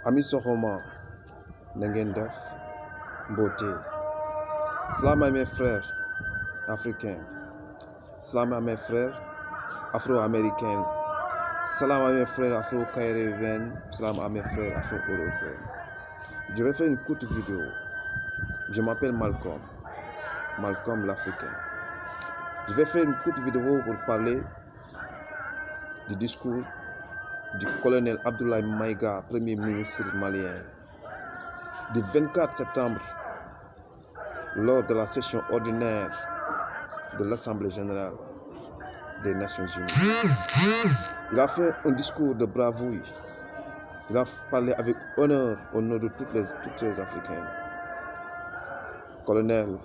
Ami Sohoma, Nengendef, Beauté. Salam à mes frères africains. Salam à mes frères afro-américains. Salam à mes frères afro-caribéens. Salam à mes frères afro-européens. Je vais faire une courte vidéo. Je m'appelle Malcolm. Malcolm l'Africain. Je vais faire une courte vidéo pour parler du discours du colonel Abdoulaye Maïga, Premier ministre malien, du 24 septembre, lors de la session ordinaire de l'Assemblée générale des Nations Unies. Il a fait un discours de bravouille. Il a parlé avec honneur au nom de toutes les Africains. Colonel,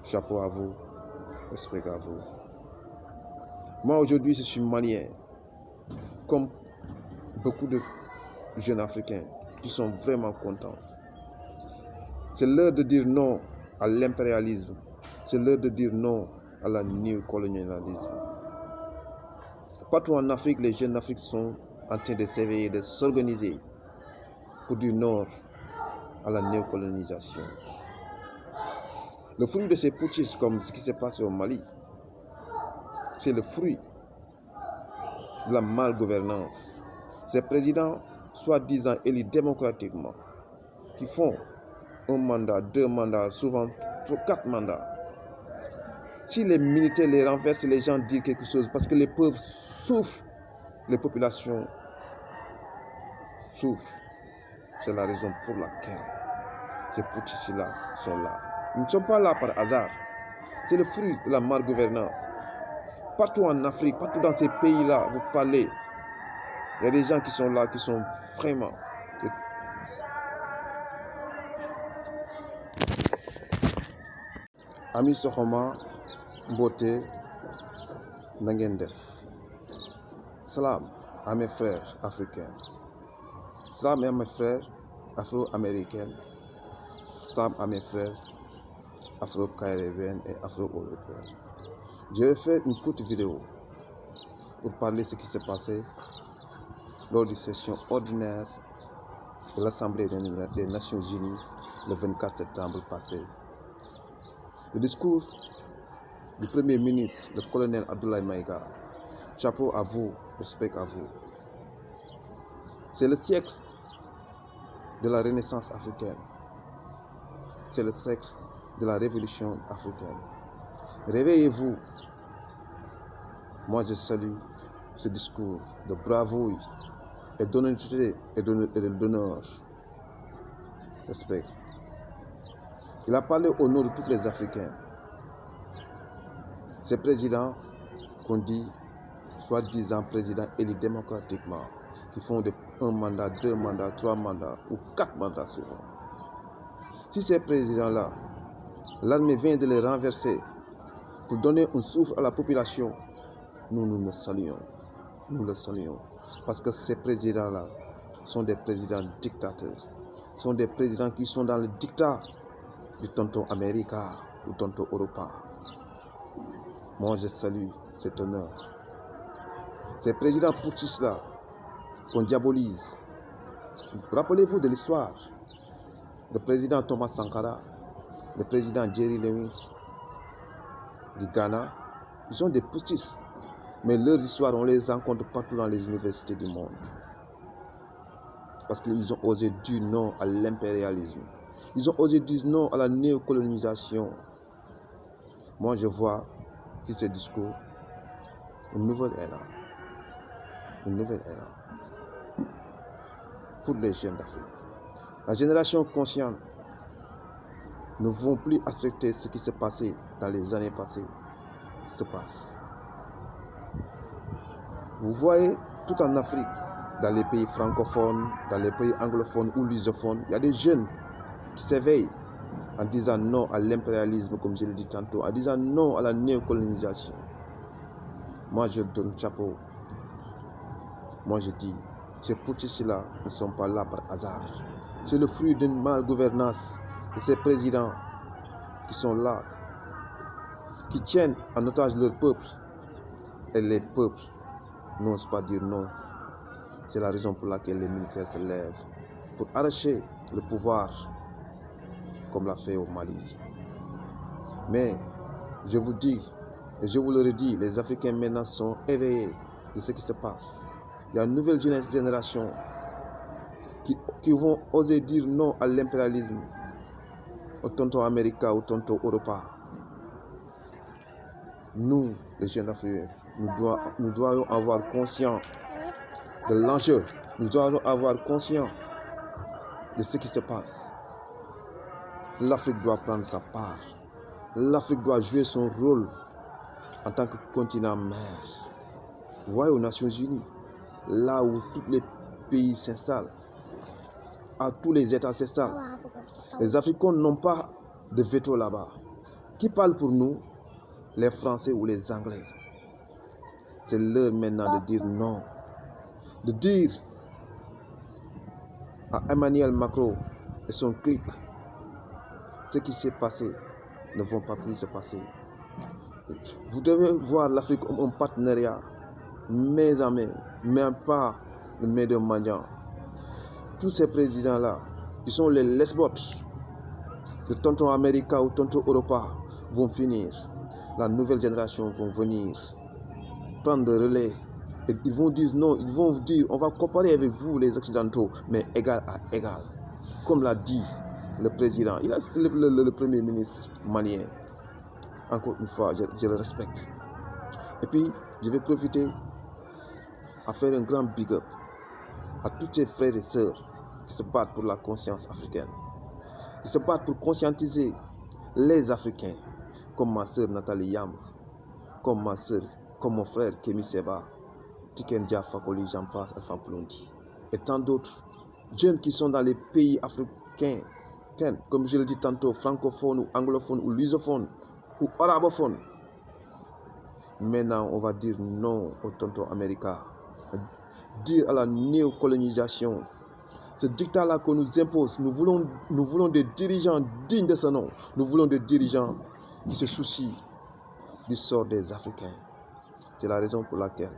chapeau à vous, respect à vous. Moi aujourd'hui je suis malien, comme beaucoup de jeunes Africains qui sont vraiment contents. C'est l'heure de dire non à l'impérialisme. C'est l'heure de dire non à la néocolonialisme. Partout en Afrique, les jeunes d'Afrique sont en train de s'éveiller, de s'organiser pour dire non à la néocolonisation. Le fruit de ces putschistes, comme ce qui s'est passé au Mali, c'est le fruit de la malgouvernance. Ces présidents, soi-disant élus démocratiquement, qui font un mandat, 2 mandats, souvent 4 mandats. Si les militaires les renversent, les gens disent quelque chose parce que les peuples souffrent, les populations souffrent. C'est la raison pour laquelle ces putschistes-là sont là. Ils ne sont pas là par hasard. C'est le fruit de la malgouvernance. Partout en Afrique, partout dans ces pays-là, vous parlez, il y a des gens qui sont là, qui sont vraiment... Ami Sohoma, Beauté, Nengendef. Salam à mes frères africains. Salam à mes frères afro-américains. Salam à mes frères afro-caribéens et afro-européens. Je vais faire une courte vidéo pour parler de ce qui s'est passé lors des sessions ordinaires de l'Assemblée des Nations Unies le 24 septembre passé. Le discours du Premier ministre, le colonel Abdoulaye Maïga, chapeau à vous, respect à vous. C'est le siècle de la Renaissance africaine. C'est le siècle de la Révolution africaine. Réveillez-vous. Moi, je salue ce discours de bravouille et d'honnêteté et d'honneur. Respect. Il a parlé au nom de tous les Africains. Ces présidents qu'on dit, soi-disant présidents élus démocratiquement, qui font un mandat, 2 mandats, 3 mandats ou 4 mandats souvent. Si ces présidents-là, l'armée vient de les renverser pour donner un souffle à la population, nous le saluons. Nous le saluons. Parce que ces présidents-là sont des présidents dictateurs. Sont des présidents qui sont dans le dictat du tonton América ou tonton Europa. Moi, je salue cet honneur. Ces présidents putschistes-là qu'on diabolise. Rappelez-vous de l'histoire. Le président Thomas Sankara, le président Jerry Lewis du Ghana, ils sont des putschistes. Mais leurs histoires, on les rencontre partout dans les universités du monde. Parce qu'ils ont osé dire non à l'impérialisme. Ils ont osé dire non à la néocolonisation. Moi, je vois que ce discours, une nouvelle ère. Une nouvelle ère. Pour les jeunes d'Afrique. La génération consciente ne vont plus accepter ce qui s'est passé dans les années passées. Se passe. Vous voyez, tout en Afrique, dans les pays francophones, dans les pays anglophones ou lusophones, il y a des jeunes qui s'éveillent en disant non à l'impérialisme, comme je l'ai dit tantôt, en disant non à la néocolonisation. Moi, je donne chapeau. Moi, je dis, ces putschistes-là ne sont pas là par hasard. C'est le fruit d'une malgouvernance de ces présidents qui sont là, qui tiennent en otage leur peuple. Et les peuples n'osent pas dire non. C'est la raison pour laquelle les militaires se lèvent pour arracher le pouvoir comme l'a fait au Mali. Mais je vous dis, et je vous le redis, les Africains maintenant sont éveillés de ce qui se passe. Il y a une nouvelle génération qui vont oser dire non à l'impérialisme, au tonton américain, au tonton Europa. Nous, les jeunes Africains, nous devons avoir conscience de l'enjeu. Nous devons avoir conscience de ce qui se passe. L'Afrique doit prendre sa part. L'Afrique doit jouer son rôle en tant que continent mère. Vous voyez aux Nations Unies, là où tous les pays s'installent, à tous les États s'installent, les Africains n'ont pas de veto là-bas. Qui parle pour nous? Les Français ou les Anglais. C'est l'heure maintenant de dire non. De dire à Emmanuel Macron et son clique, ce qui s'est passé ne va pas plus se passer. Vous devez voir l'Afrique comme un partenariat, main à main, mais pas le main de mendiant. Tous ces présidents-là, qui sont les lesbots, le tonton américain ou tonton Europa, vont finir. La nouvelle génération vont venir prendre le relais. Et ils vont dire non, ils vont dire on va coopérer avec vous les Occidentaux, mais égal à égal. Comme l'a dit le président, le premier ministre malien. Encore une fois, je le respecte. Et puis, je vais profiter à faire un grand big up à tous ces frères et sœurs qui se battent pour la conscience africaine. Qui se battent pour conscientiser les Africains, comme ma sœur Nathalie Yamb, comme ma sœur, comme mon frère Kémy Seba, Tiken Jah Fakoly, j'en passe, Alpha Blondy, et tant d'autres jeunes qui sont dans les pays africains, comme je le dis tantôt, francophones ou anglophones ou lusophones ou arabophones. Maintenant, on va dire non au tonton américain, dire à la néocolonisation. Ce dictat-là qu'on nous impose, nous voulons des dirigeants dignes de ce nom. Nous voulons des dirigeants qui se soucient du sort des Africains. C'est la raison pour laquelle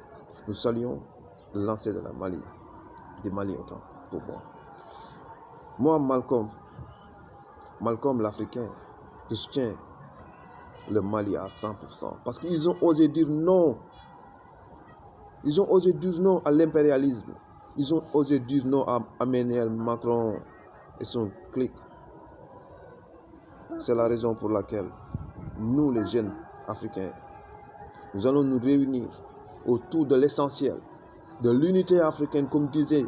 nous saluons le lancer de la Mali, du Mali autant pour moi. Moi, Malcolm l'Africain, je soutiens le Mali à 100%. Parce qu'ils ont osé dire non. Ils ont osé dire non à l'impérialisme. Ils ont osé dire non à Emmanuel Macron et son clique. C'est la raison pour laquelle nous, les jeunes Africains, nous allons nous réunir autour de l'essentiel, de l'unité africaine, comme disaient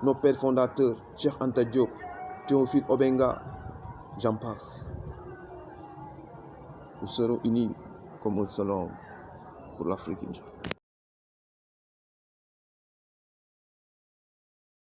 nos pères fondateurs, Cheikh Anta Diop, Théophile Obenga, j'en passe. Nous serons unis comme un seul homme pour l'Afrique.